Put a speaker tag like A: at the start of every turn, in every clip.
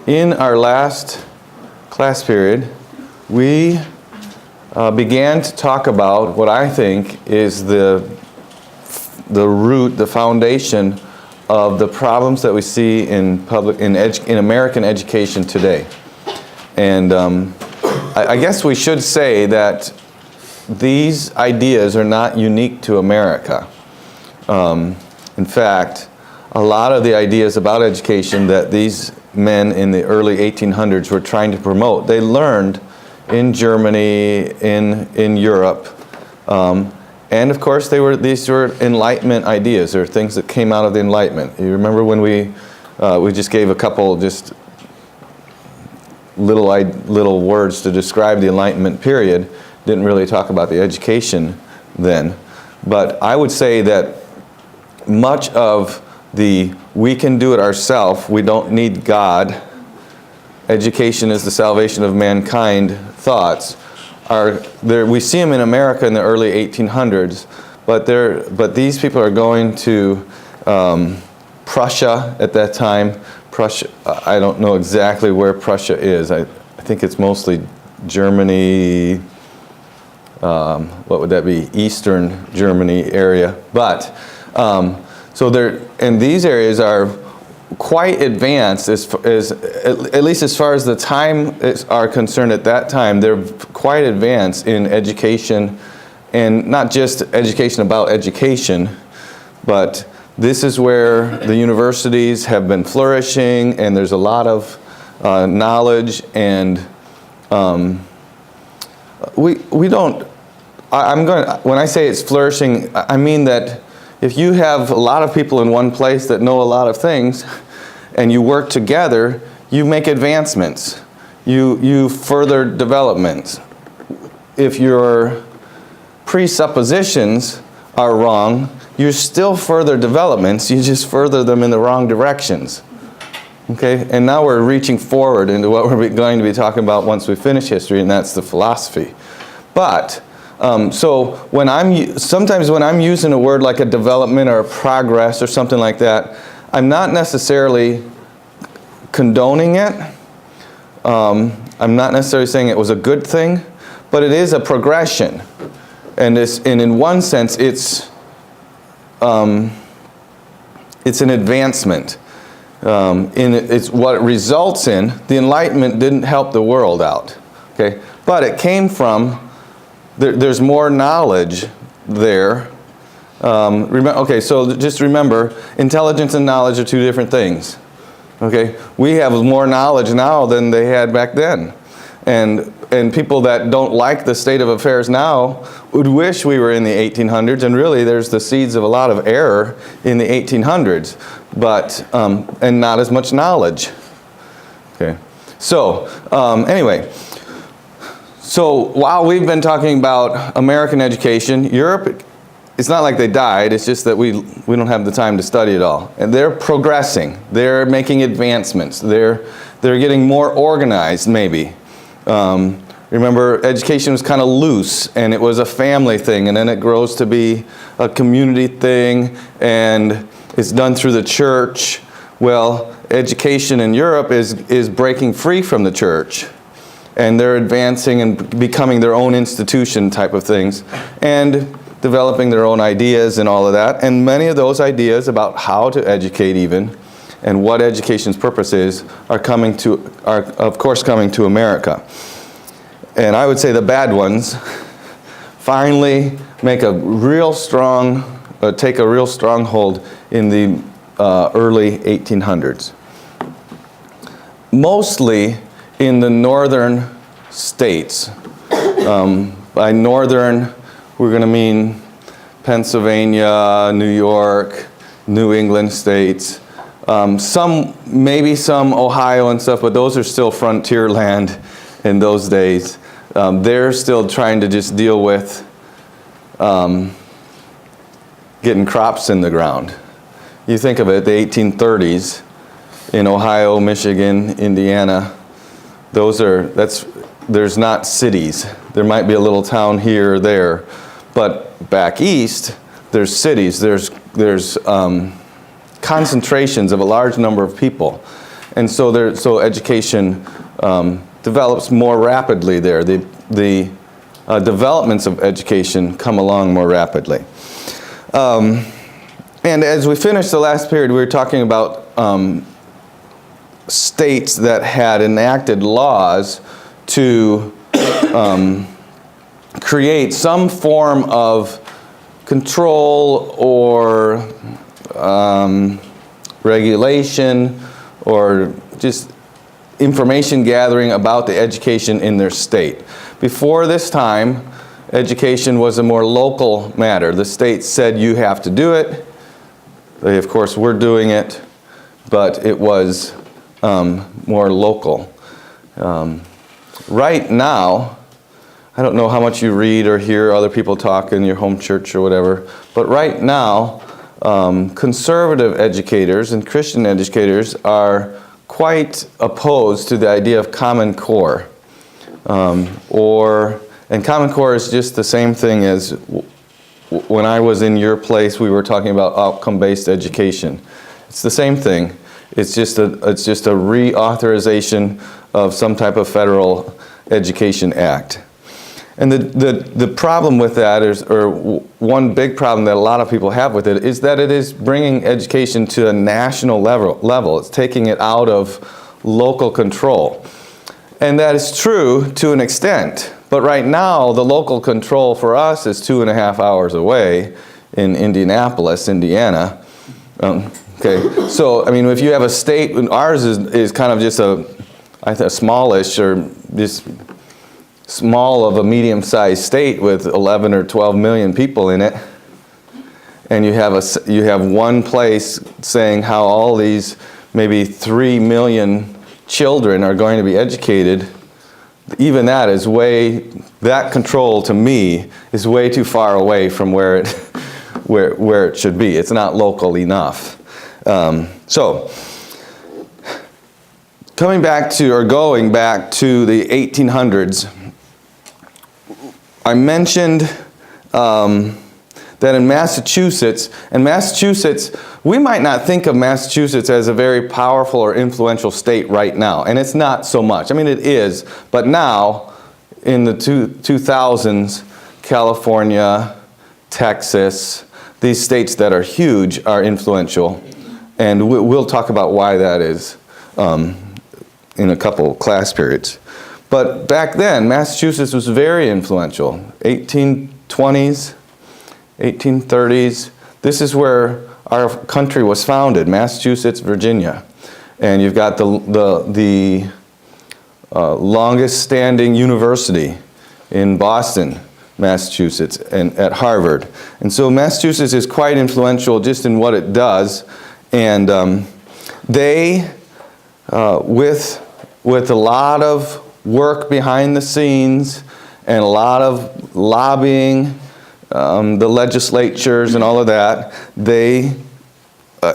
A: In our last class period, we began to talk about what I think is the root, the foundation of the problems that we see in American education today. And I guess we should say that these ideas are not unique to America. In fact, a lot of the ideas about education that these men in the early 1800s were trying to promote, they learned in Germany, in Europe, and of course these were Enlightenment ideas, or things that came out of the Enlightenment. You remember when we just gave a couple just little words to describe the Enlightenment period, didn't really talk about the education then. But I would say that much of the we can do it ourselves, we don't need God, education is the salvation of mankind thoughts, are there. We see them in America in the early 1800s, but these people are going to Prussia at that time. Prussia, I don't know exactly where Prussia is. I think it's mostly Germany. What would that be? Eastern Germany area. But so these areas are quite advanced at least as far as the time are concerned at that time. They're quite advanced in education, and not just education about education, but this is where the universities have been flourishing, and there's a lot of knowledge, and we don't. When I say it's flourishing, I mean that if you have a lot of people in one place that know a lot of things, and you work together, you make advancements. You further developments. If your presuppositions are wrong, you're still further developments. You just further them in the wrong directions. Okay, and now we're reaching forward into what we're going to be talking about once we finish history, and that's the philosophy. But so sometimes when I'm using a word like a development or a progress or something like that, I'm not necessarily condoning it. I'm not necessarily saying it was a good thing, but it is a progression, and in one sense it's an advancement. It's what it results in. The Enlightenment didn't help the world out, okay, but it came from. There's more knowledge there. Okay, so just remember, intelligence and knowledge are two different things. Okay, we have more knowledge now than they had back then, and people that don't like the state of affairs now would wish we were in the 1800s. And really, there's the seeds of a lot of error in the 1800s, but and not as much knowledge. Okay, so anyway. So while we've been talking about American education, Europe, it's not like they died, it's just that we don't have the time to study it all. And they're progressing, they're making advancements, they're getting more organized maybe. Remember, education was kind of loose, and it was a family thing, and then it grows to be a community thing, and it's done through the church. Well, education in Europe is breaking free from the church. And they're advancing and becoming their own institution type of things, and developing their own ideas and all of that. And many of those ideas about how to educate even, and what education's purpose is, are of course coming to America. And I would say the bad ones finally make a real strong, take a real stronghold in the early 1800s. Mostly in the northern states. By northern, we're going to mean Pennsylvania, New York, New England states. Maybe some Ohio and stuff, but those are still frontier land in those days. They're still trying to just deal with getting crops in the ground. You think of it, the 1830s in Ohio, Michigan, Indiana. There's not cities. There might be a little town here or there, but back east, there's cities. There's concentrations of a large number of people, And so education develops more rapidly there. The developments of education come along more rapidly. And as we finished the last period, we were talking about states that had enacted laws to create some form of control or regulation or just information gathering about the education in their state. Before this time, education was a more local matter. The state said you have to do it. They, of course, were doing it, but it was more local. Right now, I don't know how much you read or hear other people talk in your home church or whatever, but right now, conservative educators and Christian educators are quite opposed to the idea of Common Core. And Common Core is just the same thing as when I was in your place, we were talking about outcome-based education. It's the same thing. It's just a reauthorization of some type of federal education act. And the problem with that is, or one big problem that a lot of people have with it, is that it is bringing education to a national level. It's taking it out of local control. And that is true to an extent. But right now, the local control for us is 2.5 hours away in Indianapolis, Indiana. Okay, so I mean, if you have a state, ours is kind of just a smallish or just small of a medium-sized state with 11 or 12 million people in it, and you have one place saying how all these maybe 3 million children are going to be educated. Even that is that control to me is way too far away from where it should be. It's not local enough. So, going back to the 1800s, I mentioned that in Massachusetts, we might not think of Massachusetts as a very powerful or influential state right now, and it's not so much. I mean, it is, but now, in the 2000s, California, Texas, these states that are huge are influential, and we'll talk about why that is in a couple class periods. But back then, Massachusetts was very influential. 1820s, 1830s. This is where our country was founded, Massachusetts, Virginia. And you've got the longest standing university in Boston, Massachusetts, and at Harvard. And so Massachusetts is quite influential just in what it does. And they, with a lot of work behind the scenes and a lot of lobbying, the legislatures and all of that, they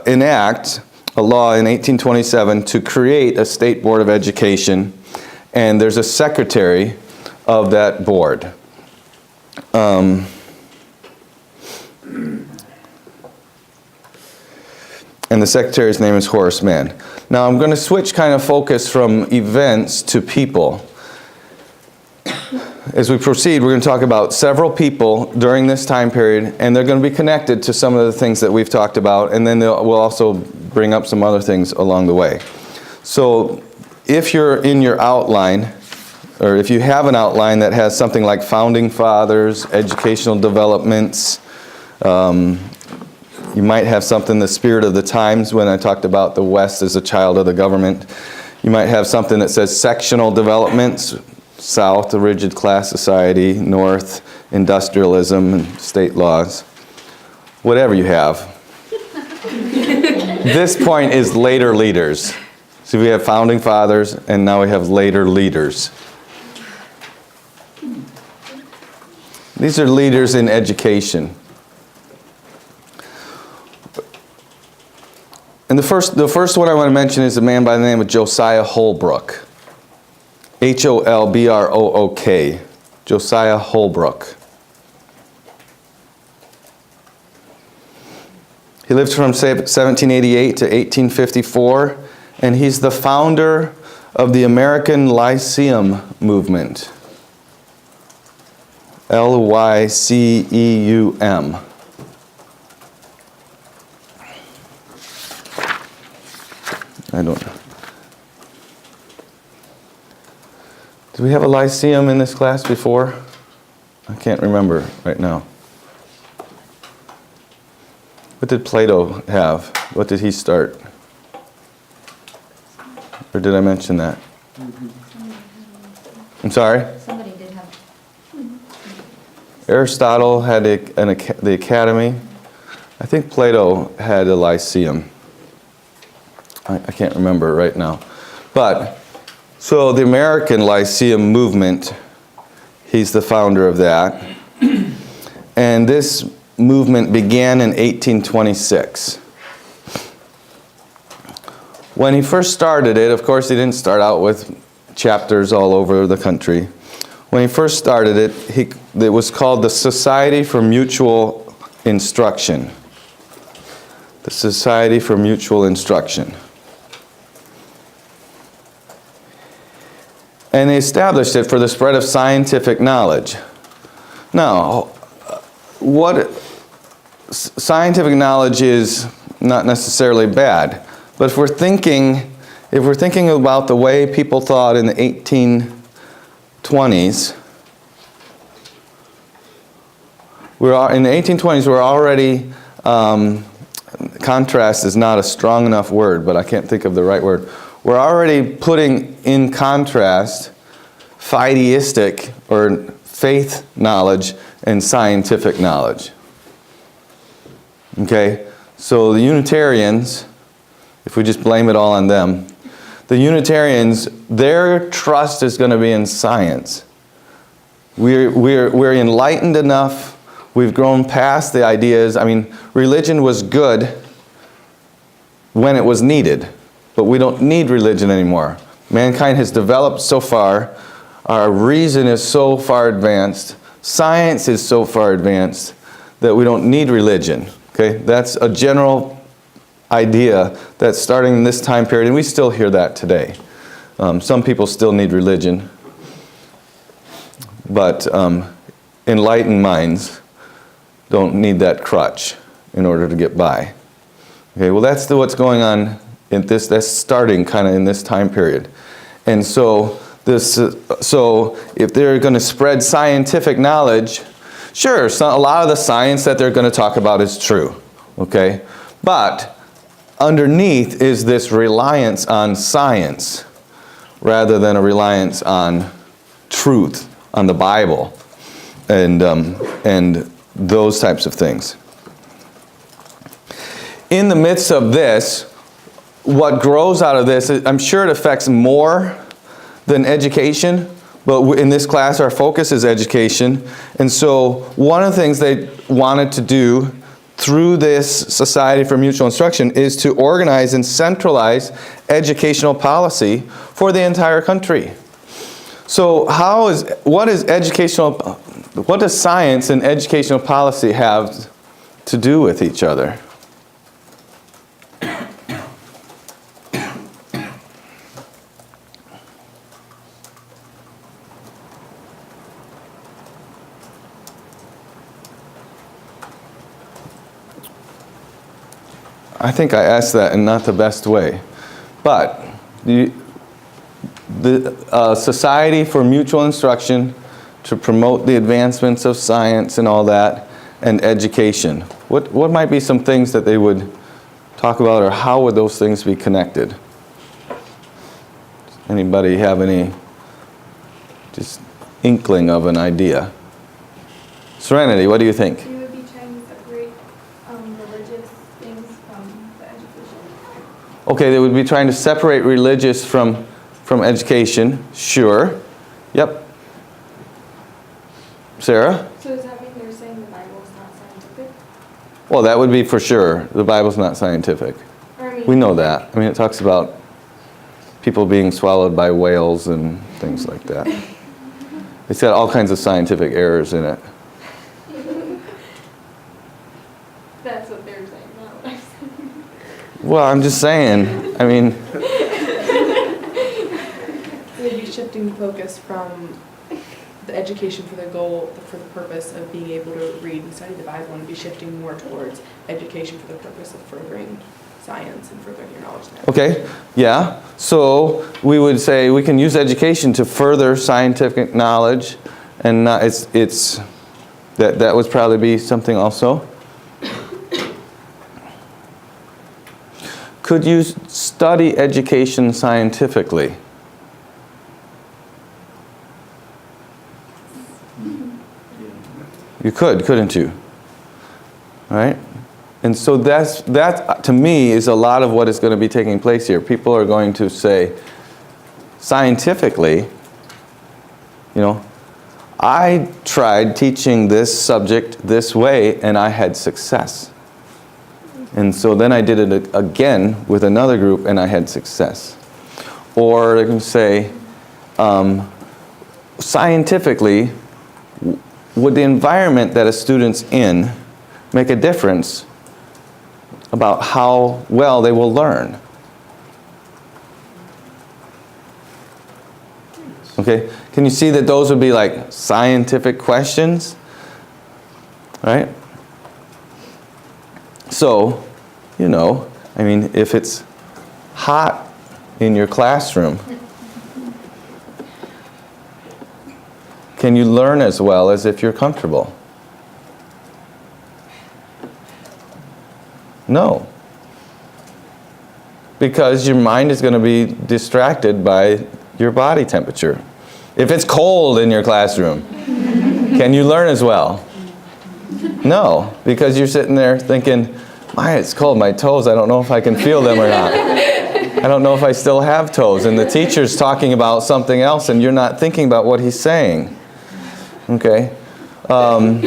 A: enact a law in 1827 to create a state board of education, and there's a secretary of that board. And the secretary's name is Horace Mann. Now I'm going to switch kind of focus from events to people. As we proceed, we're going to talk about several people during this time period, and they're going to be connected to some of the things that we've talked about, and then we'll also bring up some other things along the way. So if you're in your outline, or if you have an outline that has something like Founding Fathers, educational developments, you might have something, the spirit of the times, when I talked about the West as a child of the government. You might have something that says sectional developments, South, a rigid class society, North, industrialism and state laws. Whatever you have. This point is later leaders. So we have Founding Fathers, and now we have later leaders. These are leaders in education. And the first one I want to mention is a man by the name of Josiah Holbrook. Holbrook. Josiah Holbrook. He lived from 1788 to 1854, And he's the founder of the American Lyceum movement. Lyceum. I don't know. Did we have a Lyceum in this class before? I can't remember right now. What did Plato have? What did he start? Or did I mention that? I'm sorry?
B: Somebody did have.
A: Aristotle had the Academy. I think Plato had a Lyceum. I can't remember right now. But, so the American Lyceum movement, he's the founder of that. And this movement began in 1826. When he first started it, of course he didn't start out with chapters all over the country. When he first started it, it was called the Society for Mutual Instruction. The Society for Mutual Instruction. And they established it for the spread of scientific knowledge. Now, scientific knowledge is not necessarily bad, but if we're thinking about the way people thought in the 1820s, in the 1820s we're already, contrast is not a strong enough word, but I can't think of the right word. We're already putting in contrast fideistic or faith knowledge and scientific knowledge. Okay? So the Unitarians, if we just blame it all on them, the Unitarians, their trust is going to be in science. We're enlightened enough. We've grown past the ideas. I mean, religion was good when it was needed, but we don't need religion anymore. Mankind has developed so far. Our reason is so far advanced. Science is so far advanced that we don't need religion. Okay, that's a general idea that's starting in this time period, and we still hear that today. Some people still need religion, but enlightened minds don't need that crutch in order to get by. Okay, well that's what's going on in this. That's starting kind of in this time period, and so if they're going to spread scientific knowledge, sure, a lot of the science that they're going to talk about is true, okay? But underneath is this reliance on science rather than a reliance on truth, on the Bible, and those types of things. In the midst of this, what grows out of this, I'm sure it affects more than education, but in this class our focus is education. And so one of the things they wanted to do through this Society for Mutual Instruction is to organize and centralize educational policy for the entire country. So what does science and educational policy have to do with each other? I think I asked that in not the best way. But the Society for Mutual Instruction to promote the advancements of science and all that, and education. What might be some things that they would talk about, or how would those things be connected? Anybody have any just inkling of an idea? Serenity, what do you think?
C: You would be trying to separate religious things from the education.
A: Okay, they would be trying to separate religious from education. Sure. Yep. Sarah?
C: So does that mean they're saying the Bible is not scientific?
A: Well, that would be for sure. The Bible's not scientific. We know that. I mean, it talks about people being swallowed by whales and things like that. It's got all kinds of scientific errors in it.
C: That's what they're saying, not what I'm saying.
A: Well, I'm just saying. I mean,
B: shifting focus from the education for the goal, for the purpose of being able to read and study the Bible, and be shifting more towards education for the purpose of furthering science and furthering your knowledge there.
A: Okay, yeah. So we would say we can use education to further scientific knowledge, and not, that would probably be something also. Could you study education scientifically? You could, couldn't you? Right? And so that to me is a lot of what is going to be taking place here. People are going to say, scientifically, I tried teaching this subject this way and I had success. And so then I did it again with another group and I had success. Or they can say, scientifically, would the environment that a student's in make a difference about how well they will learn? Okay, can you see that those would be like scientific questions? Right? So, if it's hot in your classroom, can you learn as well as if you're comfortable? No. Because your mind is going to be distracted by your body temperature. If it's cold in your classroom, can you learn as well? No, because you're sitting there thinking, it's cold, my toes, I don't know if I can feel them or not. I don't know if I still have toes. And the teacher's talking about something else and you're not thinking about what he's saying. Okay? And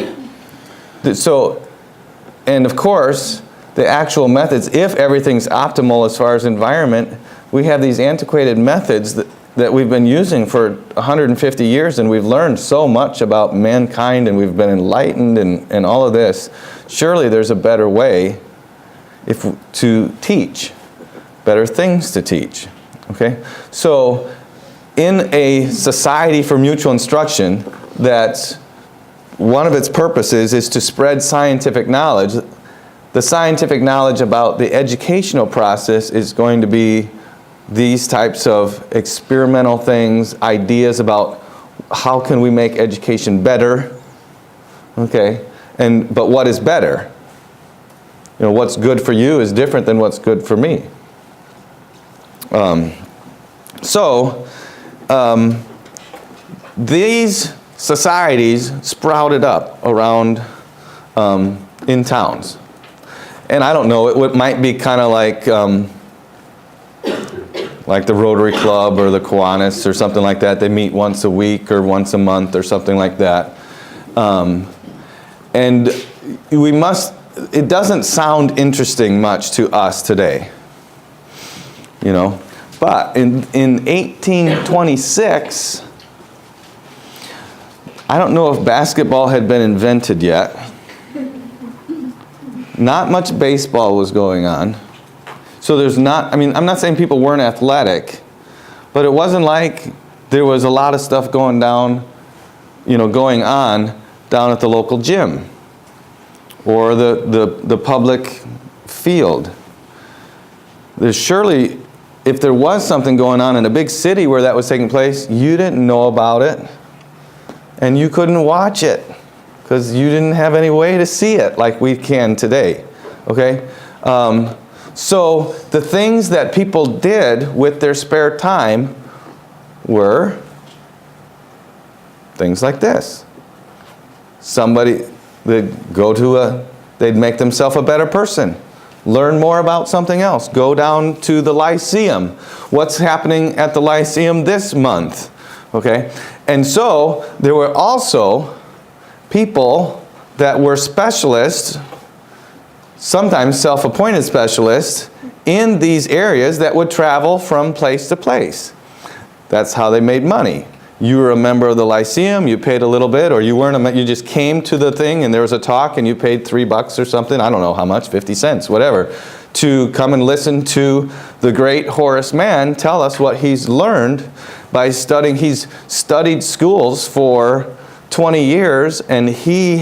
A: of course, the actual methods, if everything's optimal as far as environment, we have these antiquated methods that we've been using for 150 years, and we've learned so much about mankind, and we've been enlightened and all of this. Surely there's a better way to teach, better things to teach. Okay? So in a society for mutual instruction, that one of its purposes is to spread scientific knowledge, the scientific knowledge about the educational process is going to be these types of experimental things, ideas about how can we make education better, okay? But what is better? What's good for you is different than what's good for me. These societies sprouted up around in towns. And I don't know, it might be kind of like the Rotary Club or the Kiwanis or something like that. They meet once a week or once a month or something like that. And it doesn't sound interesting much to us today. But in 1826, I don't know if basketball had been invented yet. Not much baseball was going on. So I'm not saying people weren't athletic, but it wasn't like there was a lot of stuff going on down at the local gym or the public field. There's surely, if there was something going on in a big city where that was taking place, you didn't know about it and you couldn't watch it because you didn't have any way to see it like we can today. Okay? So the things that people did with their spare time were things like this. They'd make themselves a better person. Learn more about something else. Go down to the Lyceum. What's happening at the Lyceum this month? Okay? And so there were also people that were specialists, sometimes self-appointed specialists, in these areas that would travel from place to place. That's how they made money. You were a member of the Lyceum, you paid a little bit, or you weren't you just came to the thing and there was a talk and you paid $3 or something, I don't know how much, 50 cents, whatever, to come and listen to the great Horace Mann tell us what he's learned by studying. He's studied schools for 20 years, and he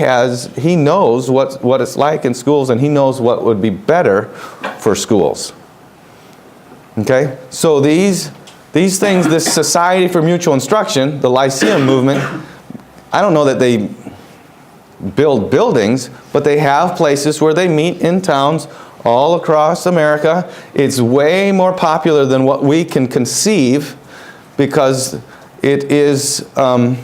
A: knows what it's like in schools, and he knows what would be better for schools. Okay? So these things, this Society for Mutual Instruction, the Lyceum movement, I don't know that they build buildings, but they have places where they meet in towns all across America. It's way more popular than what we can conceive, because it is a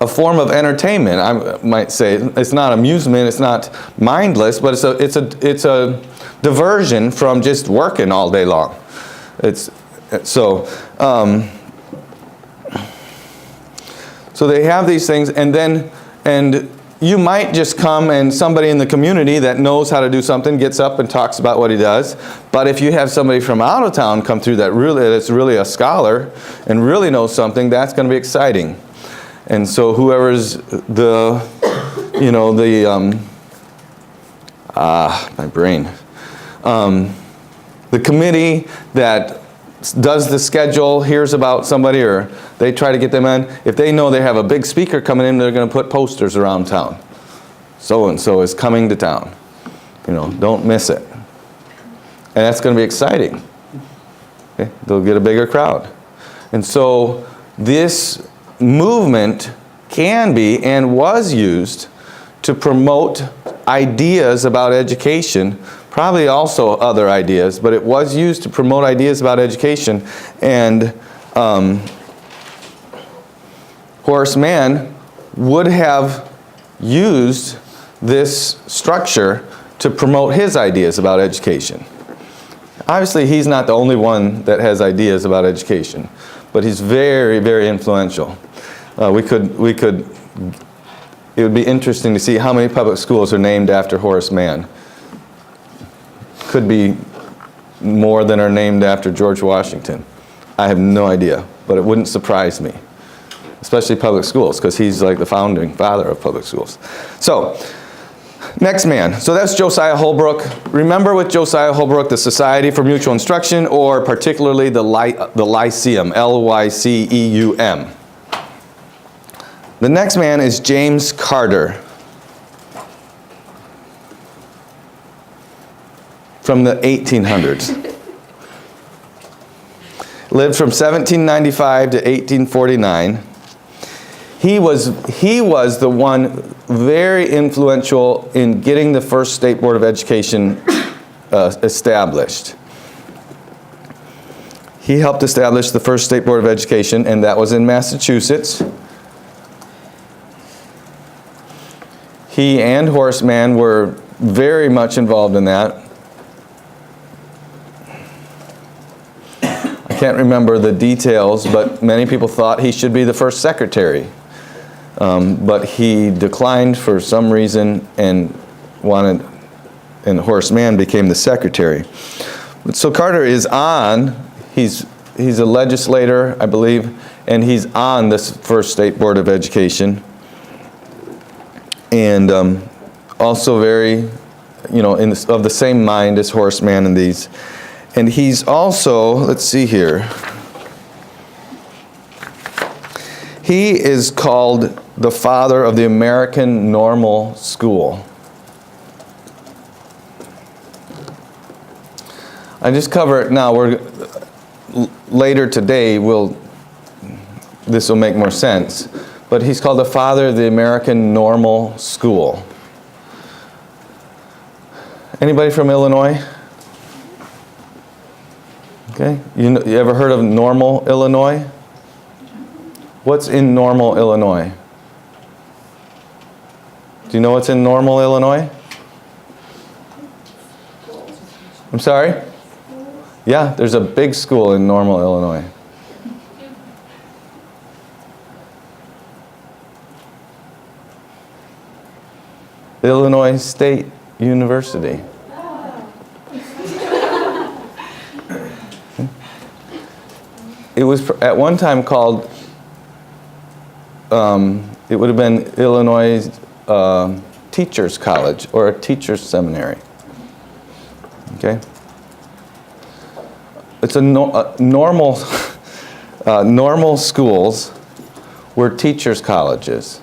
A: form of entertainment. I might say it's not amusement, it's not mindless, but it's a diversion from just working all day long. So they have these things, and you might just come and somebody in the community that knows how to do something gets up and talks about what he does. But if you have somebody from out of town come through that's really a scholar and really knows something, that's going to be exciting. And so whoever's the committee that does the schedule, hears about somebody, or they try to get them in, if they know they have a big speaker coming in, they're going to put posters around town. So-and-so is coming to town. Don't miss it. And that's going to be exciting. Okay? They'll get a bigger crowd. And so this movement can be and was used to promote ideas about education, probably also other ideas, but it was used to promote ideas about education. And Horace Mann would have used this structure to promote his ideas about education. Obviously, he's not the only one that has ideas about education, but he's very, very influential. It would be interesting to see how many public schools are named after Horace Mann. Could be more than are named after George Washington. I have no idea, but it wouldn't surprise me. Especially public schools, because he's like the founding father of public schools. So, next man. So that's Josiah Holbrook. Remember with Josiah Holbrook, the Society for Mutual Instruction, or particularly the Lyceum, L-Y-C-E-U-M. The next man is James Carter, from the 1800s. Lived from 1795 to 1849. He was the one very influential in getting the first State Board of Education established. He helped establish the first State Board of Education, and that was in Massachusetts. He and Horace Mann were very much involved in that. I can't remember the details, but many people thought he should be the first secretary. But he declined for some reason and Horace Mann became the secretary. So Carter is he's a legislator, I believe, and he's on this first State Board of Education. And also very, of the same mind as Horace Mann and these. And he's also, let's see here, he is called the father of the American Normal School. I just cover it now. Later today, this will make more sense. But he's called the father of the American Normal School. Anybody from Illinois? Okay. You ever heard of Normal, Illinois? What's in Normal, Illinois? Do you know what's in Normal, Illinois? I'm sorry? Yeah, there's a big school in Normal, Illinois. Illinois State University. It was at one time called, it would have been Illinois Teachers College or a Teachers Seminary. Okay? It's a normal normal schools were teachers' colleges.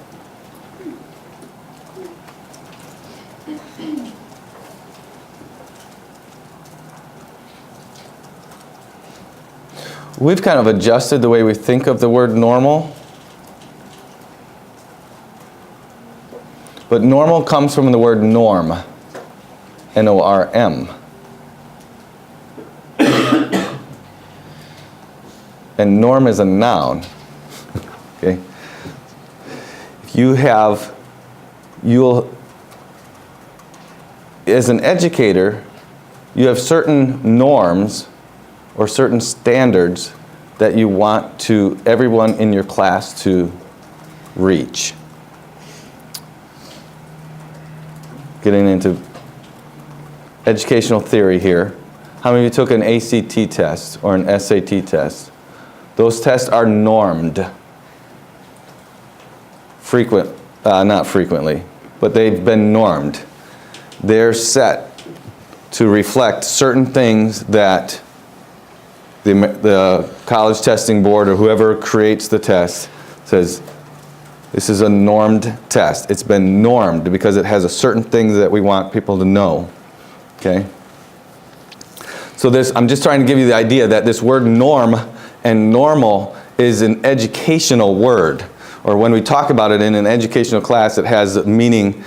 A: We've kind of adjusted the way we think of the word normal. But normal comes from the word norm. N-O-R-M. And norm is a noun. Okay? As an educator, you have certain norms or certain standards that you want everyone in your class to reach. Getting into educational theory here. How many of you took an ACT test or an SAT test? Those tests are normed. Not frequently, but they've been normed. They're set to reflect certain things that the college testing board or whoever creates the test says, this is a normed test. It's been normed because it has a certain things that we want people to know. Okay? So I'm just trying to give you the idea that this word norm and normal is an educational word. Or when we talk about it in an educational class, it has a meaning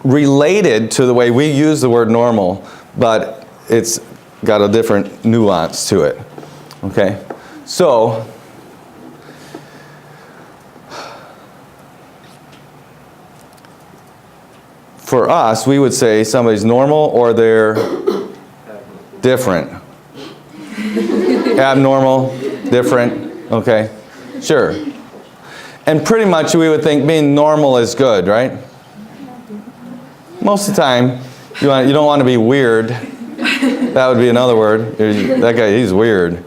A: related to the way we use the word normal, but it's got a different nuance to it. Okay? So, for us, we would say somebody's normal or they're different. Abnormal, different, okay? Sure. And pretty much we would think being normal is good, right? Most of the time, you don't want to be weird. That would be another word. That guy, he's weird.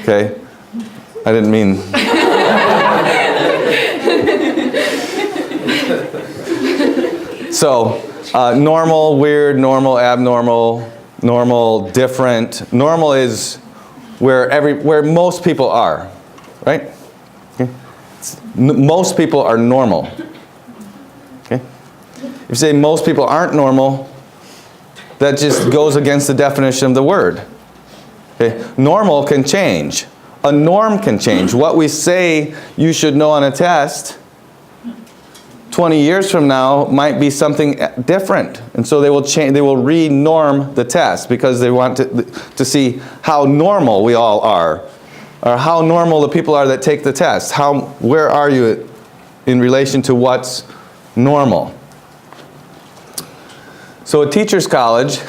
A: Okay? I didn't mean... So, normal, weird, normal, abnormal, normal, different. Normal is where most people are, right? Okay. Most people are normal. Okay. If you say most people aren't normal, that just goes against the definition of the word. Okay. Normal can change. A norm can change. What we say you should know on a test 20 years from now might be something different. And so they will change, they will re-norm the test because they want to see how normal we all are, or how normal the people are that take the test. Where are you in relation to what's normal? So a teacher's college,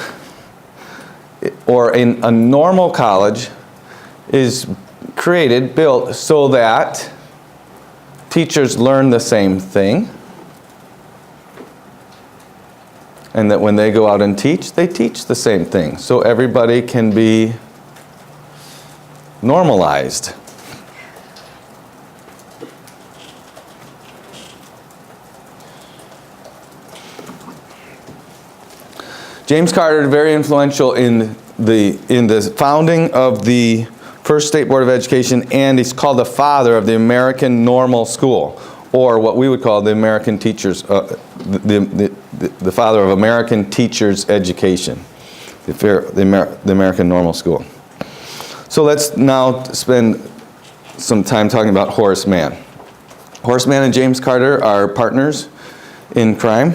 A: or a normal college, is built so that teachers learn the same thing, and that when they go out and teach, they teach the same thing. So everybody can be normalized. James Carter, very influential in the founding of the first State Board of Education, and he's called the father of the American Normal School, or what we would call the American teachers, the father of American teachers education, the American Normal School. So let's now spend some time talking about Horace Mann. Horace Mann and James Carter are partners in crime.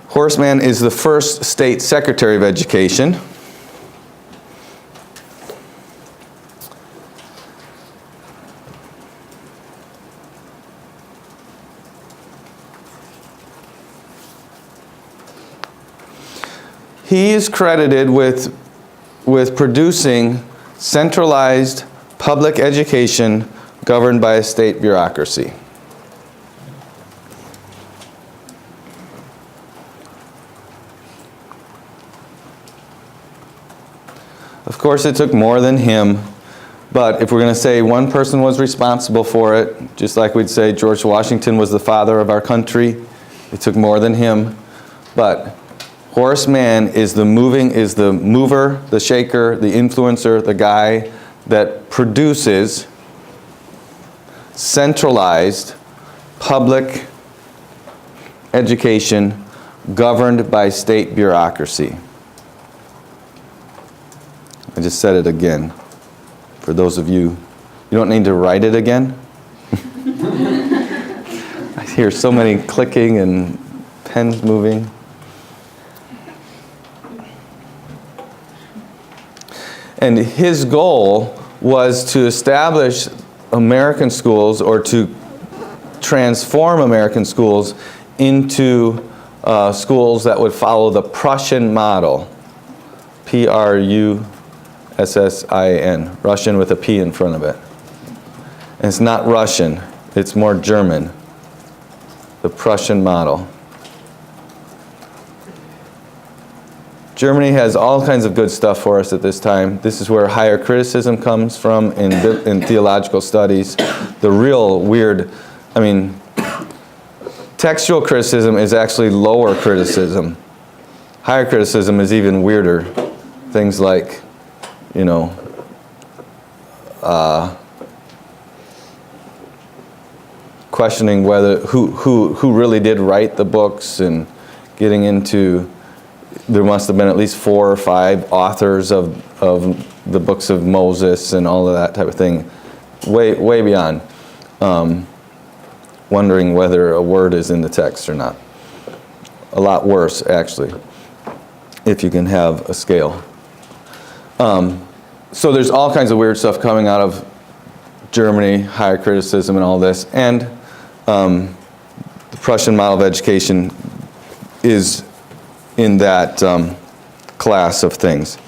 A: Horace Mann is the first state secretary of education. He is credited with producing centralized public education governed by a state bureaucracy. Of course, it took more than him, but if we're going to say one person was responsible for it, just like we'd say George Washington was the father of our country, it took more than him, but Horace Mann is the mover, the shaker, the influencer, the guy that produces centralized public education governed by state bureaucracy. I just said it again. For those of you, you don't need to write it again. I hear so many clicking and pens moving. And his goal was to establish American schools, or to transform American schools into schools that would follow the Prussian model. P-R-U-S-S-I-N. Russian with a P in front of it. And it's not Russian, it's more German. The Prussian model. Germany has all kinds of good stuff for us at this time. This is where higher criticism comes from in theological studies. The real weird, textual criticism is actually lower criticism. Higher criticism is even weirder. Things like, questioning whether who really did write the books, and getting into, there must have been at least 4 or 5 authors of the books of Moses and all of that type of thing. Way beyond. Wondering whether a word is in the text or not. A lot worse, actually, if you can have a scale. So there's all kinds of weird stuff coming out of Germany, higher criticism and all this. And the Prussian model of education is in that class of things.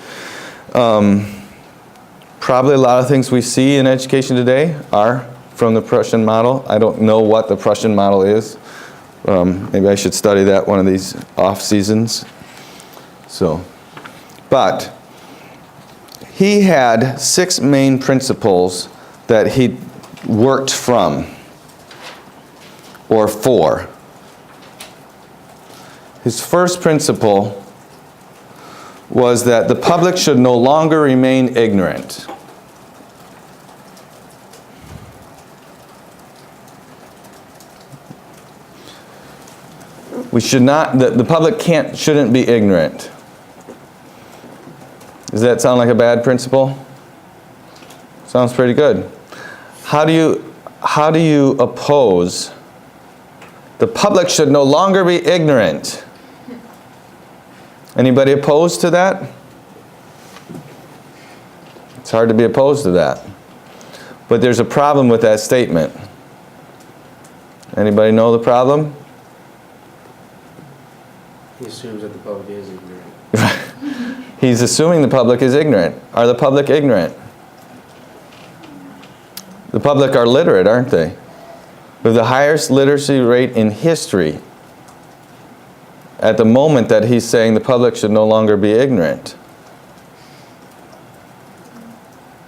A: Probably a lot of things we see in education today are from the Prussian model. I don't know what the Prussian model is. Maybe I should study that one of these off seasons. But he had 6 main principles that he worked from, or for. His first principle was that the public should no longer remain ignorant. We should not, the public shouldn't be ignorant. Does that sound like a bad principle? Sounds pretty good. How do you oppose the public should no longer be ignorant? Anybody opposed to that? It's hard to be opposed to that. But there's a problem with that statement. Anybody know the problem?
D: He assumes that the public is ignorant.
A: He's assuming the public is ignorant. Are the public ignorant? The public are literate, aren't they? With the highest literacy rate in history. At the moment that he's saying the public should no longer be ignorant.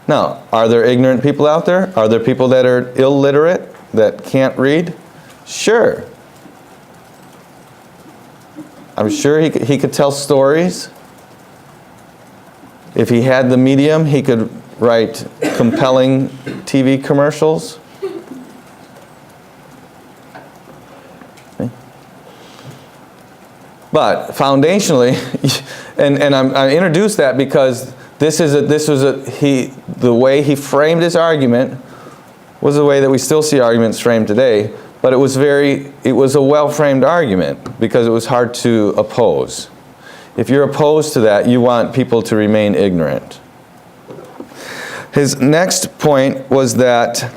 A: Now, are there ignorant people out there? Are there people that are illiterate, that can't read? Sure. I'm sure he could tell stories. If he had the medium, he could write compelling TV commercials. But foundationally, and I introduced that because the way he framed his argument was the way that we still see arguments framed today. But it was a well-framed argument because it was hard to oppose. If you're opposed to that, you want people to remain ignorant. His next point was that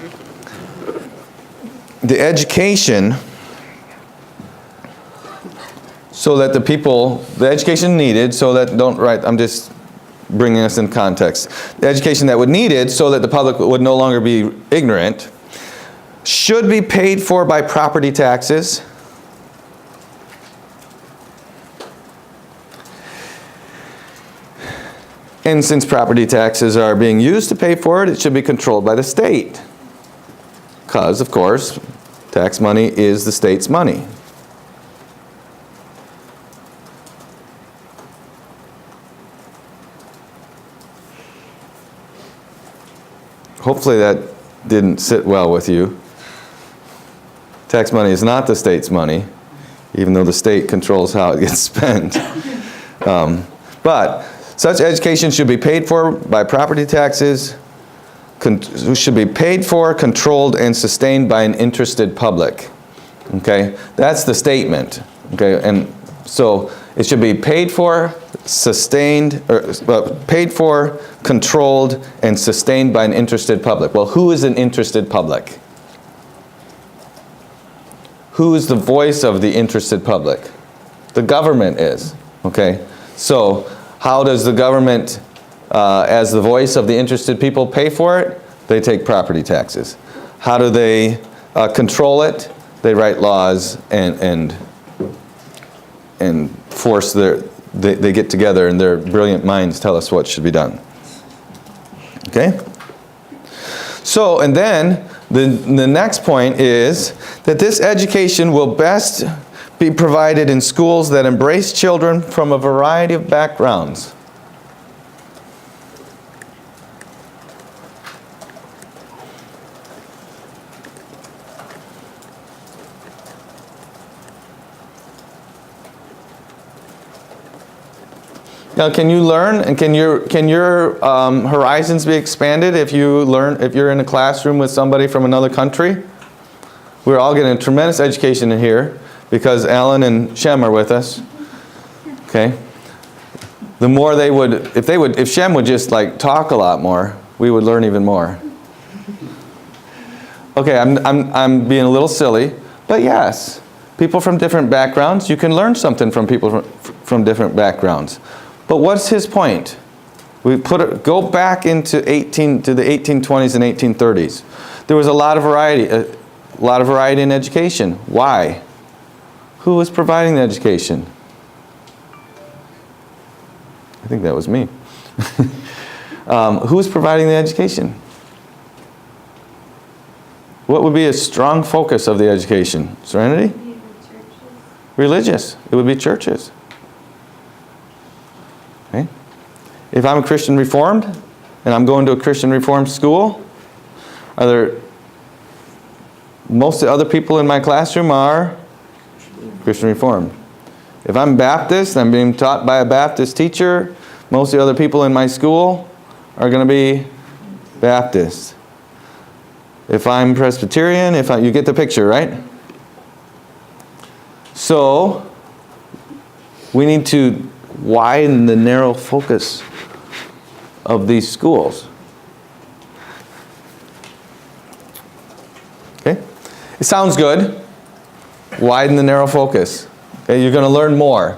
A: the education, so that the education needed, so that, I'm just bringing us in context. The education that was needed so that the public would no longer be ignorant should be paid for by property taxes. And since property taxes are being used to pay for it, it should be controlled by the state. Because, of course, tax money is the state's money. hopefully that didn't sit well with you. Tax money is not the state's money, even though the state controls how it gets spent. But such education should be paid for by property taxes, should be paid for, controlled, and sustained by an interested public. Okay, that's the statement. Okay, and so it should be paid for, sustained, paid for, controlled, and sustained by an interested public. Well, who is an interested public? Who is the voice of the interested public? The government is. Okay, so how does the government, as the voice of the interested people, pay for it? They take property taxes. How do they control it? They write laws and force they get together and their brilliant minds tell us what should be done. Okay? So, and then the next point is that this education will best be provided in schools that embrace children from a variety of backgrounds. Now, can you learn, and can your horizons be expanded if you're in a classroom with somebody from another country? We're all getting a tremendous education in here because Alan and Shem are with us. Okay, the more if Shem would just like talk a lot more, we would learn even more. Okay, I'm being a little silly, but yes, people from different backgrounds, you can learn something from people from different backgrounds. But what's his point? Go back into the 1820s and 1830s. There was a lot of variety in education. Why? Who was providing the education? I think that was me. Who was providing the education? What would be a strong focus of the education? Serenity? Religious. It would be churches. Okay. If I'm a Christian Reformed and I'm going to a Christian Reformed school, most of the other people in my classroom are Christian Reformed. If I'm Baptist, I'm being taught by a Baptist teacher, most of the other people in my school are going to be Baptist. If I'm Presbyterian, you get the picture, right? So, we need to widen the narrow focus of these schools. Okay? It sounds good. Widen the narrow focus. Okay? You're going to learn more.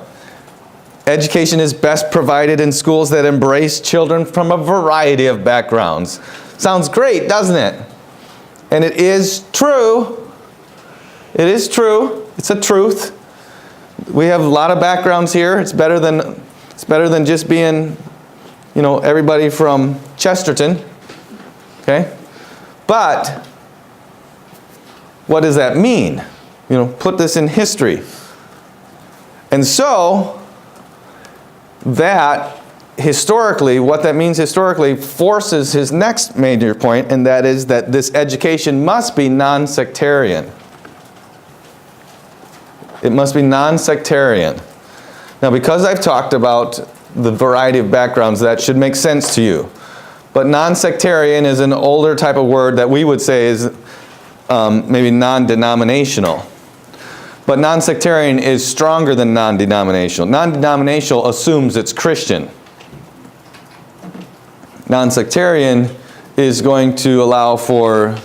A: Education is best provided in schools that embrace children from a variety of backgrounds. Sounds great, doesn't it? And it is true. It is true. It's a truth. We have a lot of backgrounds here. It's better than just being, everybody from Chesterton. Okay? But what does that mean? Put this in history. And so that historically, what that means historically forces his next major point, and that is that this education must be non-sectarian. It must be non-sectarian. Now, because I've talked about the variety of backgrounds, that should make sense to you. But non-sectarian is an older type of word that we would say is maybe non-denominational. But non-sectarian is stronger than non-denominational. Non-denominational assumes it's Christian. Non-sectarian is going to allow for,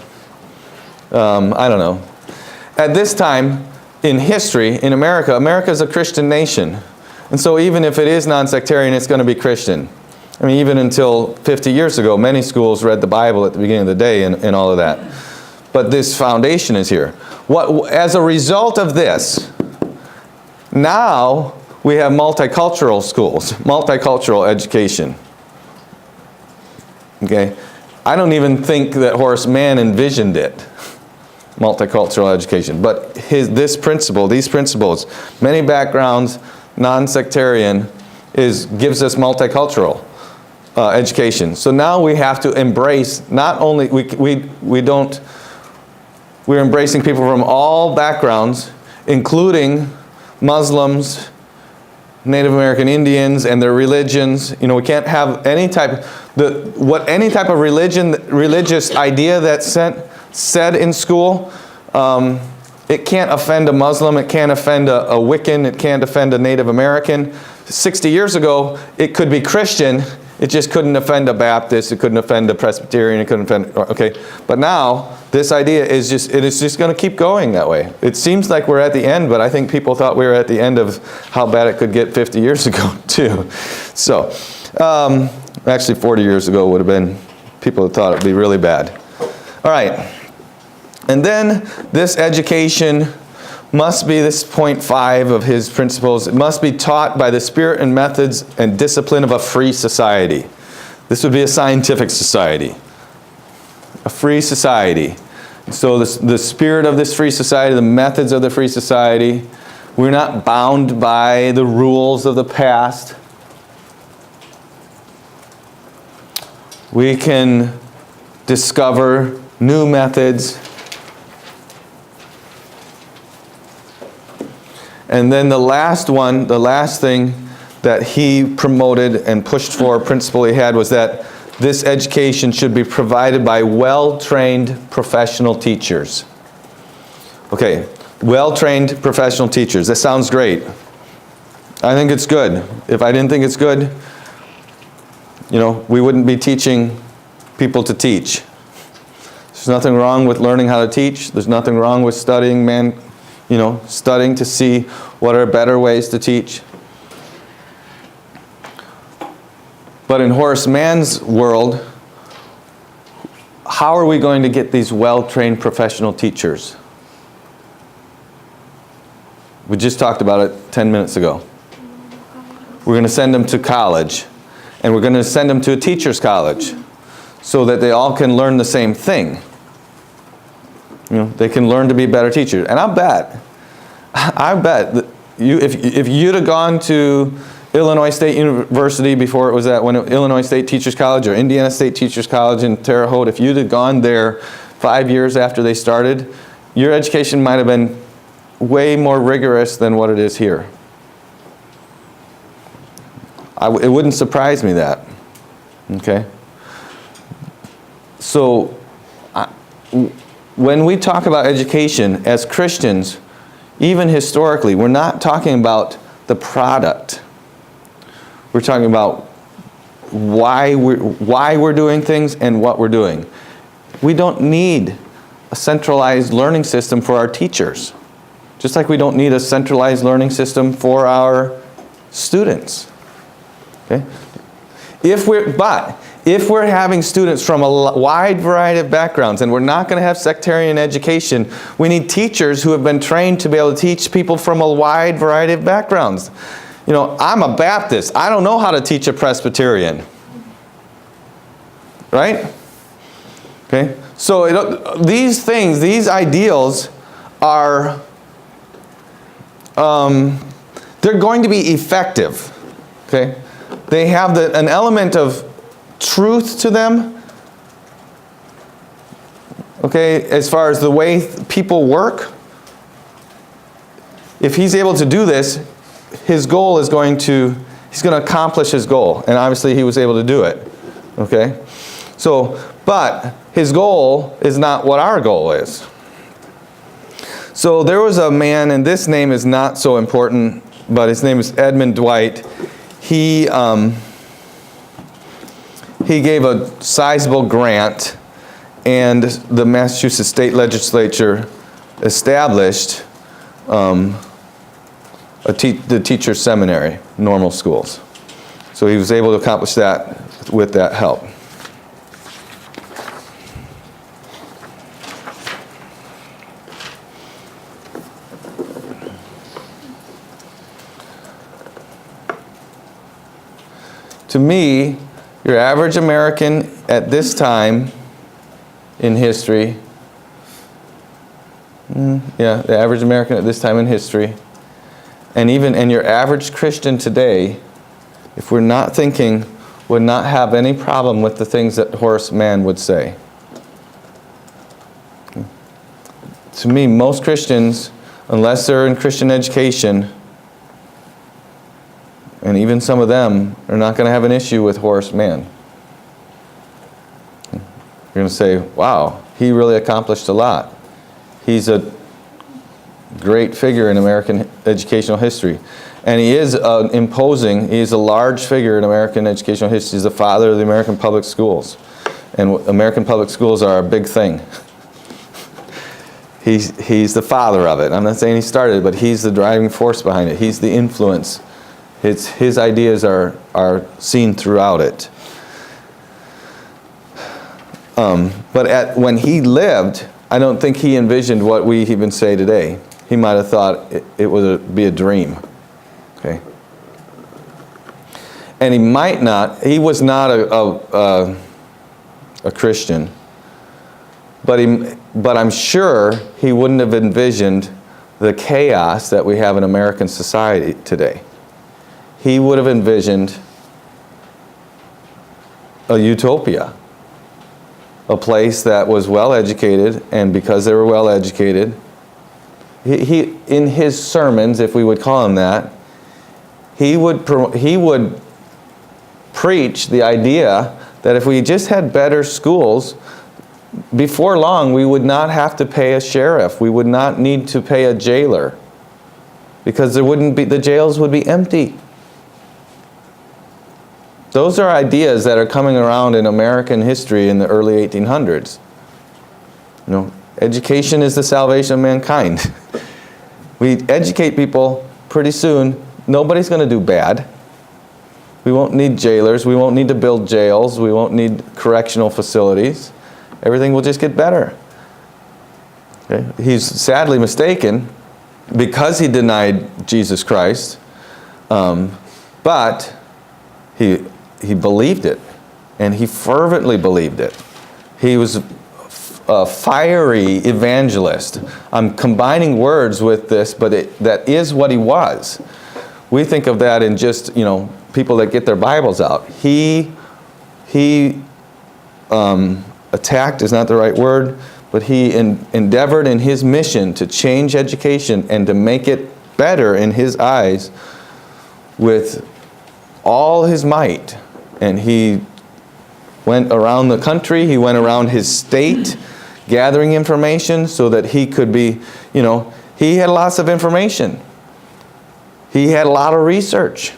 A: At this time, in history, in America is a Christian nation. And so even if it is non-sectarian, it's going to be Christian. I mean, even until 50 years ago, many schools read the Bible at the beginning of the day and all of that. But this foundation is here. As a result of this, now we have multicultural schools, multicultural education. Okay? I don't even think that Horace Mann envisioned it. Multicultural education. But these principles, many backgrounds, non-sectarian, gives us multicultural. education. So now we have to embrace, not only, we're embracing people from all backgrounds, including Muslims, Native American Indians, and their religions. You know, we can't have any type of religious idea that's said in school. It can't offend a Muslim, it can't offend a Wiccan, it can't offend a Native American. 60 years ago, it could be Christian, it just couldn't offend a Baptist, it couldn't offend a Presbyterian, it couldn't offend, okay. But now, this idea is just going to keep going that way. It seems like we're at the end, but I think people thought we were at the end of how bad it could get 50 years ago, too. So, actually 40 years ago would have been, people thought it would be really bad. All right. And then this education must be, this point 5 of his principles, it must be taught by the spirit and methods and discipline of a free society. This would be a scientific society. A free society. So the spirit of this free society, the methods of the free society, we're not bound by the rules of the past. We can discover new methods. And then the last one, the last thing that he promoted and pushed for, principle he had, was that this education should be provided by well-trained professional teachers. Okay, well-trained professional teachers. That sounds great. I think it's good. If I didn't think it's good, you know, we wouldn't be teaching people to teach. There's nothing wrong with learning how to teach. There's nothing wrong with studying, studying to see what are better ways to teach. But in Horace Mann's world, how are we going to get these well-trained professional teachers? We just talked about it 10 minutes ago. We're going to send them to college, and we're going to send them to a teacher's college so that they all can learn the same thing. You know, they can learn to be better teachers. And I bet that if you'd have gone to Illinois State University before it was Illinois State Teachers College or Indiana State Teachers College in Terre Haute, if you'd have gone there 5 years after they started, your education might have been way more rigorous than what it is here. It wouldn't surprise me that. Okay? So, when we talk about education as Christians, even historically, we're not talking about the product. We're talking about why we're doing things and what we're doing. We don't need a centralized learning system for our teachers, just like we don't need a centralized learning system for our students. Okay? If we're having students from a wide variety of backgrounds, and we're not going to have sectarian education, we need teachers who have been trained to be able to teach people from a wide variety of backgrounds. You know, I'm a Baptist. I don't know how to teach a Presbyterian. Right? Okay? So these things, these ideals are, they're going to be effective. Okay? They have an element of truth to them. Okay, as far as the way people work. If he's able to do this, his goal is he's going to accomplish his goal. And obviously he was able to do it. Okay? So, but his goal is not what our goal is. So there was a man, and this name is not so important, but his name is Edmund Dwight. He gave a sizable grant, and the Massachusetts State Legislature established the teacher seminary, normal schools. So he was able to accomplish that with that help. To me, your average American at this time in history, the average American at this time in history, and your average Christian today, if we're not thinking would not have any problem with the things that Horace Mann would say. To me, most Christians, unless they're in Christian education, and even some of them, are not going to have an issue with Horace Mann. You're going to say, wow, he really accomplished a lot. He's a great figure in American educational history. And he is imposing, he is a large figure in American educational history. He's the father of the American public schools. And American public schools are a big thing. He's the father of it. I'm not saying he started it, but he's the driving force behind it. He's the influence. His ideas are seen throughout it. But when he lived, I don't think he envisioned what we even say today. He might have thought it would be a dream. Okay. And he was not a Christian, but I'm sure he wouldn't have envisioned the chaos that we have in American society today. He would have envisioned a utopia, a place that was well educated, and because they were well educated, he in his sermons, if we would call him that, he would preach the idea that if we just had better schools, before long we would not have to pay a sheriff. We would not need to pay a jailer, because the jails would be empty. Those are ideas that are coming around in American history in the early 1800s. Education is the salvation of mankind. We educate people, pretty soon nobody's going to do bad. We won't need jailers. We won't need to build jails. We won't need correctional facilities. Everything will just get better. Okay? He's sadly mistaken because he denied Jesus Christ, but he believed it, and he fervently believed it. He was a fiery evangelist. I'm combining words with this, but that is what he was. We think of that in just, people that get their Bibles out. He attacked is not the right word, but he endeavored in his mission to change education and to make it better in his eyes with all his might. And he went around the country, he went around his state, gathering information so that he could be, he had lots of information. He had a lot of research.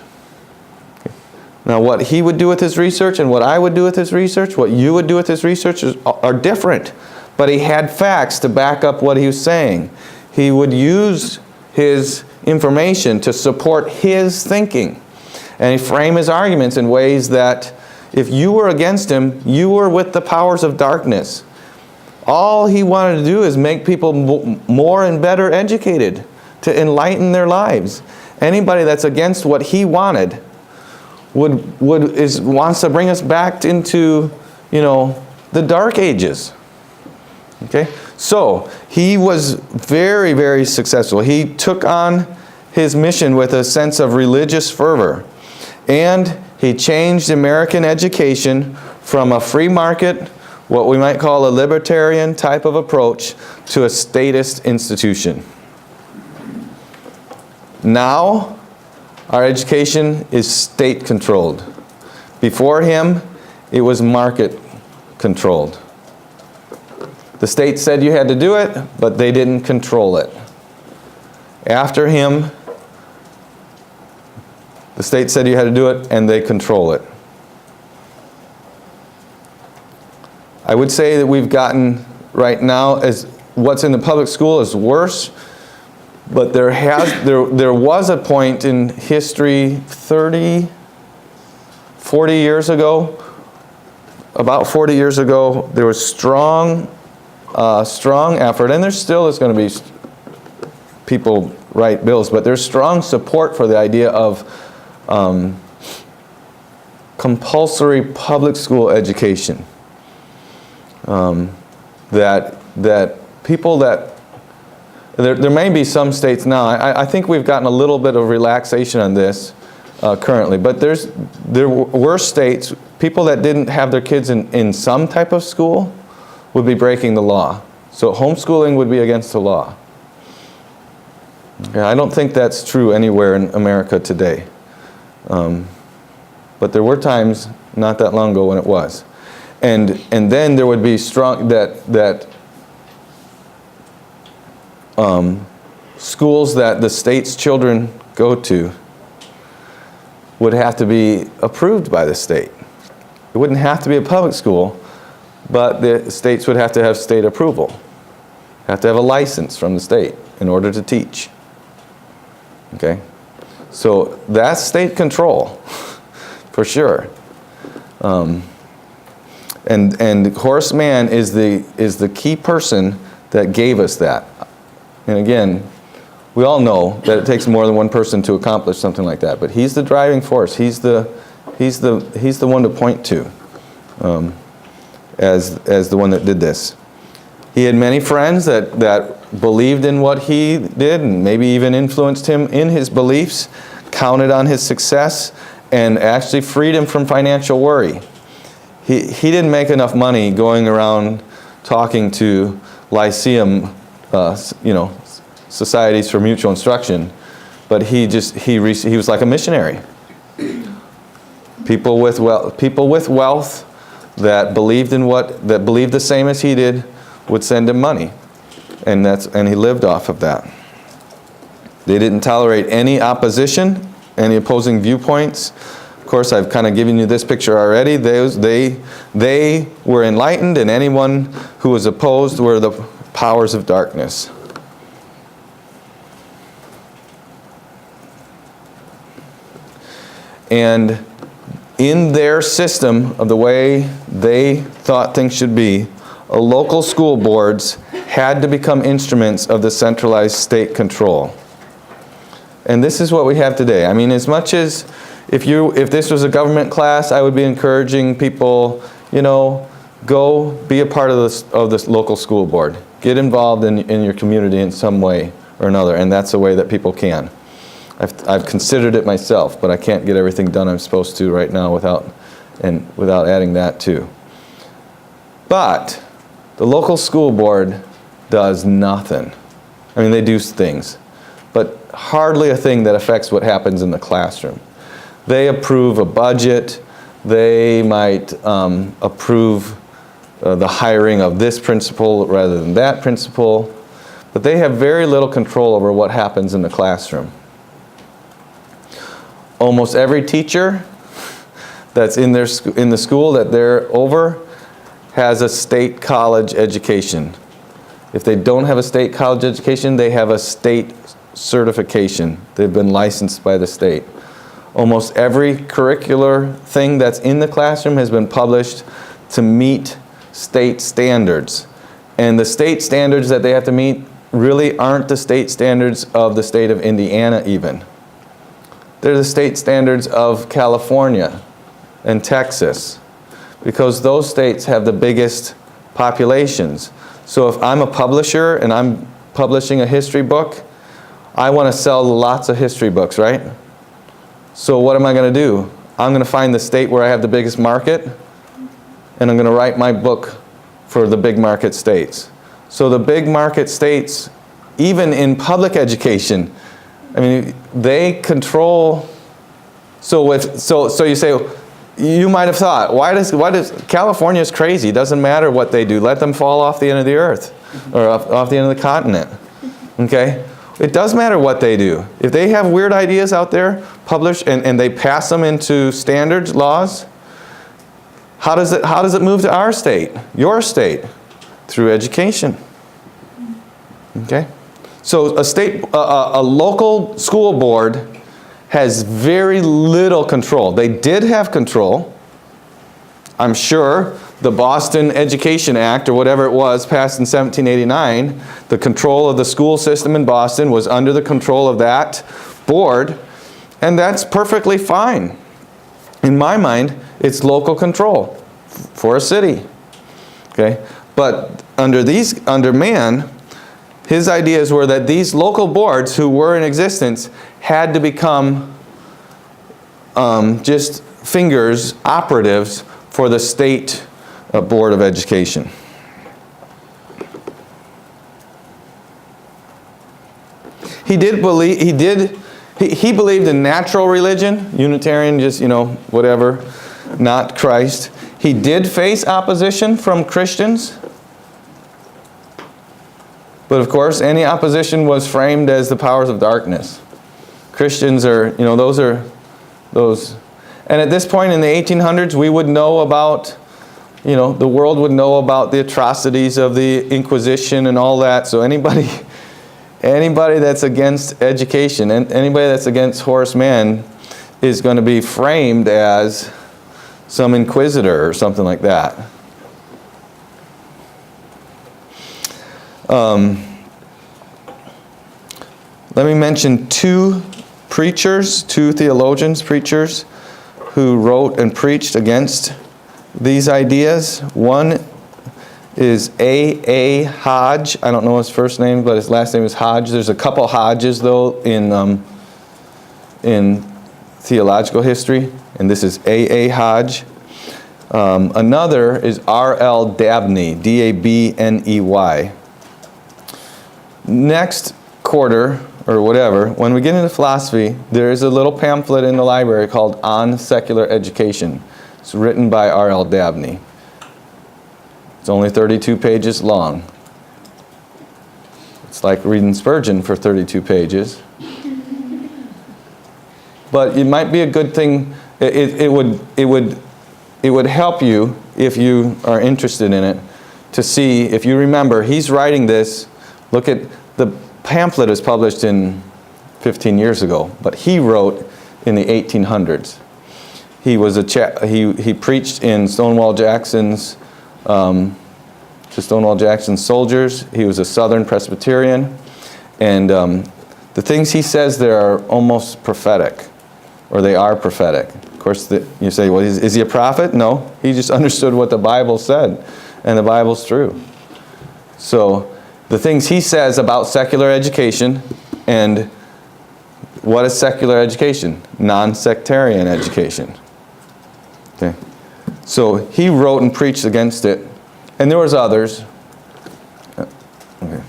A: Now, what he would do with his research and what I would do with his research, what you would do with his research are different. But he had facts to back up what he was saying. He would use his information to support his thinking. And he framed his arguments in ways that if you were against him, you were with the powers of darkness. All he wanted to do is make people more and better educated, to enlighten their lives. Anybody that's against what he wanted wants to bring us back into, the Dark Ages. Okay? So, he was very, very successful. He took on his mission with a sense of religious fervor. And he changed American education from a free market, what we might call a libertarian type of approach, to a statist institution. Now, our education is state-controlled. Before him, it was market-controlled. The state said you had to do it, but they didn't control it. After him, the state said you had to do it, and they control it. I would say that we've gotten, right now, as what's in the public school is worse, but there was a point in history 30, 40 years ago, about 40 years ago, there was strong effort, and there still is going to be people write bills, but there's strong support for the idea of compulsory public school education. That people that there may be some states now. I think we've gotten a little bit of relaxation on this. currently. But there were states, people that didn't have their kids in some type of school would be breaking the law. So homeschooling would be against the law. Yeah, I don't think that's true anywhere in America today. But there were times not that long ago when it was. And then there would be strong, schools that the state's children go to would have to be approved by the state. It wouldn't have to be a public school, but the states would have to have state approval. Have to have a license from the state in order to teach. Okay? So that's state control, for sure. And Horace Mann is the key person that gave us that. And again, we all know that it takes more than one person to accomplish something like that. But he's the driving force. He's the one to point to as the one that did this. He had many friends that believed in what he did and maybe even influenced him in his beliefs, counted on his success, and actually freed him from financial worry. He didn't make enough money going around talking to lyceum, societies for mutual instruction, but he was like a missionary. People with wealth that believed the same as he did would send him money, and he lived off of that. They didn't tolerate any opposition, any opposing viewpoints. Of course, I've kind of given you this picture already. They were enlightened, and anyone who was opposed were the powers of darkness. And in their system of the way they thought things should be, local school boards had to become instruments of the centralized state control. And this is what we have today. I mean, as much as if this was a government class, I would be encouraging people, go be a part of this local school board. Get involved in your community in some way or another, and that's a way that people can. I've considered it myself, but I can't get everything done I'm supposed to right now without adding that too. But the local school board does nothing. I mean, they do things, but hardly a thing that affects what happens in the classroom. They approve a budget. They might approve the hiring of this principal rather than that principal, but they have very little control over what happens in the classroom. Almost every teacher that's in the school that they're over has a state college education. If they don't have a state college education, they have a state certification. They've been licensed by the state. Almost every curricular thing that's in the classroom has been published to meet state standards. And the state standards that they have to meet really aren't the state standards of the state of Indiana even. They're the state standards of California and Texas, because those states have the biggest populations. So if I'm a publisher and I'm publishing a history book, I want to sell lots of history books, right? So what am I going to do? I'm going to find the state where I have the biggest market, and I'm going to write my book for the big market states. So the big market states, even in public education, I mean, they control. So you say, you might have thought, why does California's crazy? It doesn't matter what they do. Let them fall off the end of the earth or off the end of the continent. Okay? It does matter what they do. If they have weird ideas out there, publish and they pass them into standards, laws, how does it move to our state, your state? Through education. Okay? So a local school board has very little control. They did have control. I'm sure the Boston Education Act, or whatever it was, passed in 1789, the control of the school system in Boston was under the control of that board, and that's perfectly fine. In my mind, it's local control for a city. Okay? But under Mann, his ideas were that these local boards who were in existence had to become just fingers, operatives for the state Board of Education. He believed in natural religion, Unitarian, just, whatever, not Christ. He did face opposition from Christians. But of course, any opposition was framed as the powers of darkness. Christians are, those. And at this point in the 1800s, we would know about, the world would know about the atrocities of the Inquisition and all that. So anybody that's against education, and anybody that's against Horace Mann is going to be framed as some inquisitor or something like that. Let me mention two theologians, preachers, who wrote and preached against these ideas. One is A. Hodge. I don't know his first name, but his last name is Hodge. There's a couple Hodges, though, in theological history, and this is A. Hodge. Another is R.L. Dabney, D-A-B-N-E-Y. Next quarter, or whatever, when we get into philosophy, there is a little pamphlet in the library called On Secular Education. It's written by R.L. Dabney. It's only 32 pages long. It's like reading Spurgeon for 32 pages. But it might be a good thing. It would help you, if you are interested in it, to see, if you remember, he's writing this. Look at the pamphlet is published in 15 years ago, but he wrote in the 1800s. He was he preached in Stonewall Jackson's to Stonewall Jackson's soldiers. He was a Southern Presbyterian, and the things he says there are almost prophetic, or they are prophetic. Of course, you say, well, is he a prophet? No, he just understood what the Bible said, and the Bible's true. So the things he says about secular education, and what is secular education? Non-sectarian education. Okay. So he wrote and preached against it, and there was others. Okay.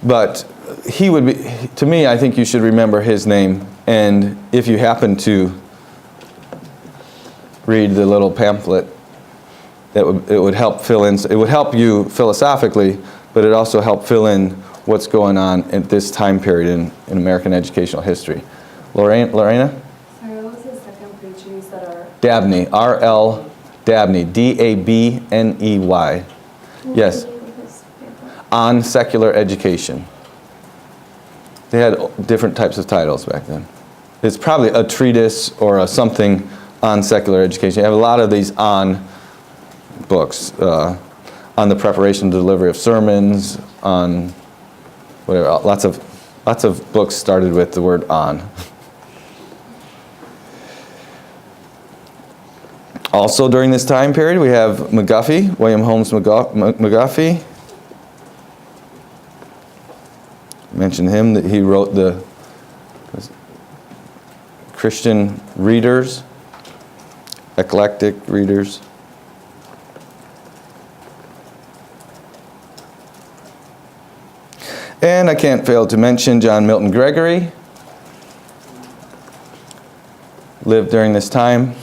A: But he would be, to me, I think you should remember his name, and if you happen to read the little pamphlet, it would help fill in. It would help you philosophically, but it also helped fill in what's going on at this time period in American educational history. Lorena?
C: Sorry, what was his second preacher you said?
A: Dabney, R.L. Dabney, D-A-B-N-E-Y. Yes. On Secular Education. They had different types of titles back then. It's probably a treatise or a something on secular education. You have a lot of these on books, on the preparation and delivery of sermons, on whatever. Lots of books started with the word on. Also during this time period, we have McGuffey, William Holmes McGuffey. Mentioned him, that he wrote the Christian Readers, Eclectic Readers. And I can't fail to mention John Milton Gregory. Lived during this time.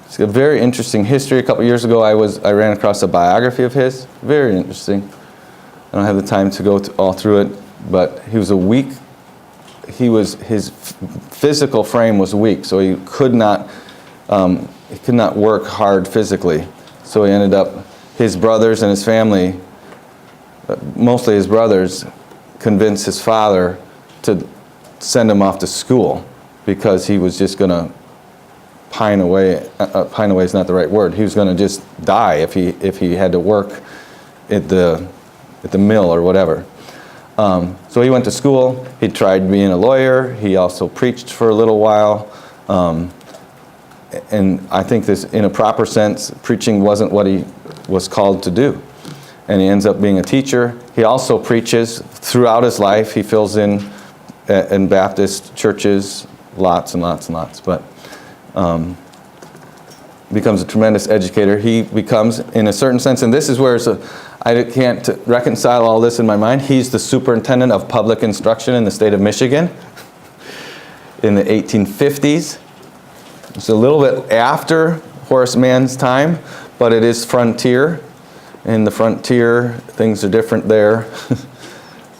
A: It's a very interesting history. A couple years ago, I ran across a biography of his. Very interesting. I don't have the time to go all through it, but his physical frame was weak, so he could not work hard physically. So he ended up, his brothers and his family, mostly his brothers, convinced his father to send him off to school because he was just going to pine away. Pine away is not the right word. He was going to just die if he had to work at the mill or whatever. So he went to school. He tried being a lawyer. He also preached for a little while. And I think this, in a proper sense, preaching wasn't what he was called to do. and he ends up being a teacher. He also preaches throughout his life. He fills in Baptist churches, lots and lots and lots, but becomes a tremendous educator. He becomes, in a certain sense, and this is where I can't reconcile all this in my mind, he's the superintendent of public instruction in the state of Michigan in the 1850s. It's a little bit after Horace Mann's time, but it is frontier. In the frontier, things are different there,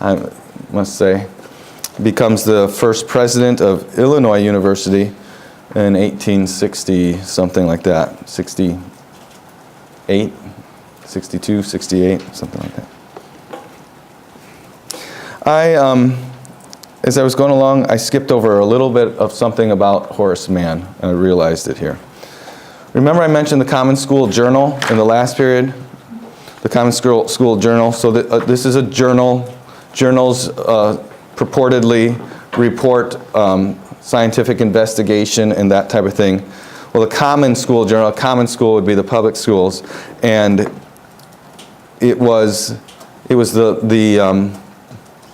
A: I must say. Becomes the first president of Illinois University in 1860, something like that, 68, 62, 68, something like that. As I was going along, I skipped over a little bit of something about Horace Mann, and I realized it here. Remember I mentioned the Common School Journal in the last period? The Common School Journal. So this is a journal. Journals purportedly report scientific investigation and that type of thing. Well, the Common School Journal, Common School would be the public schools, and it was the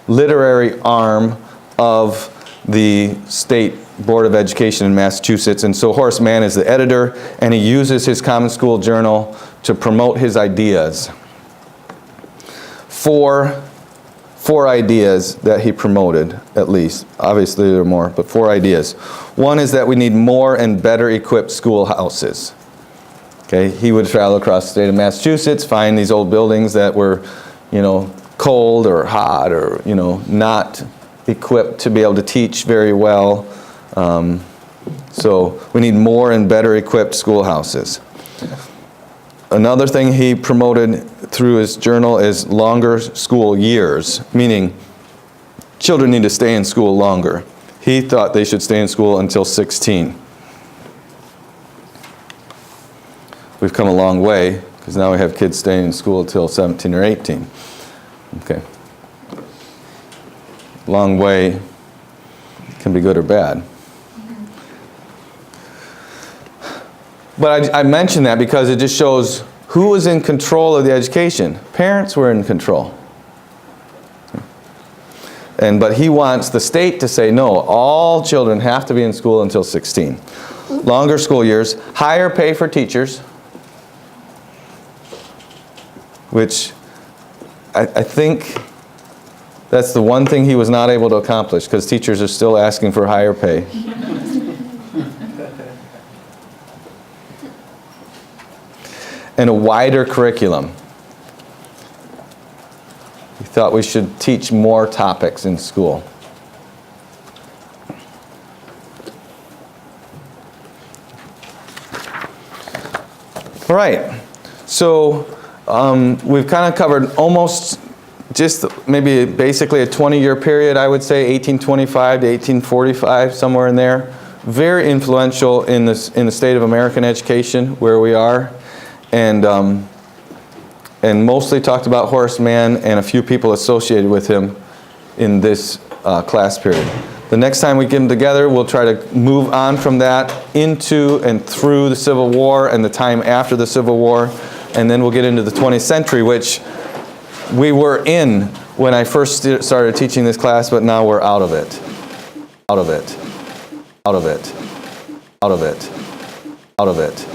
A: literary arm of the State Board of Education in Massachusetts. And so Horace Mann is the editor, and he uses his Common School Journal to promote his ideas. Four ideas that he promoted, at least. Obviously there are more, but 4 ideas. One is that we need more and better equipped schoolhouses. Okay, he would travel across the state of Massachusetts, find these old buildings that were, cold or hot or, not equipped to be able to teach very well. So we need more and better equipped schoolhouses. Another thing he promoted through his journal is longer school years, meaning children need to stay in school longer. He thought they should stay in school until 16. We've come a long way, because now we have kids staying in school until 17 or 18. Okay. Long way can be good or bad. But I mention that because it just shows who was in control of the education. Parents were in control. But he wants the state to say, no, all children have to be in school until 16. Longer school years, higher pay for teachers, which I think that's the one thing he was not able to accomplish, because teachers are still asking for higher pay. And a wider curriculum. He thought we should teach more topics in school. All right, so we've kind of covered almost just maybe basically a 20-year period, I would say, 1825 to 1845, somewhere in there. Very influential in the state of American education, where we are. And mostly talked about Horace Mann and a few people associated with him in this class period. The next time we get them together, we'll try to move on from that into and through the Civil War and the time after the Civil War, and then we'll get into the 20th century, which we were in when I first started teaching this class, but now we're out of it. Out of it. Out of it. Out of it. Out of it.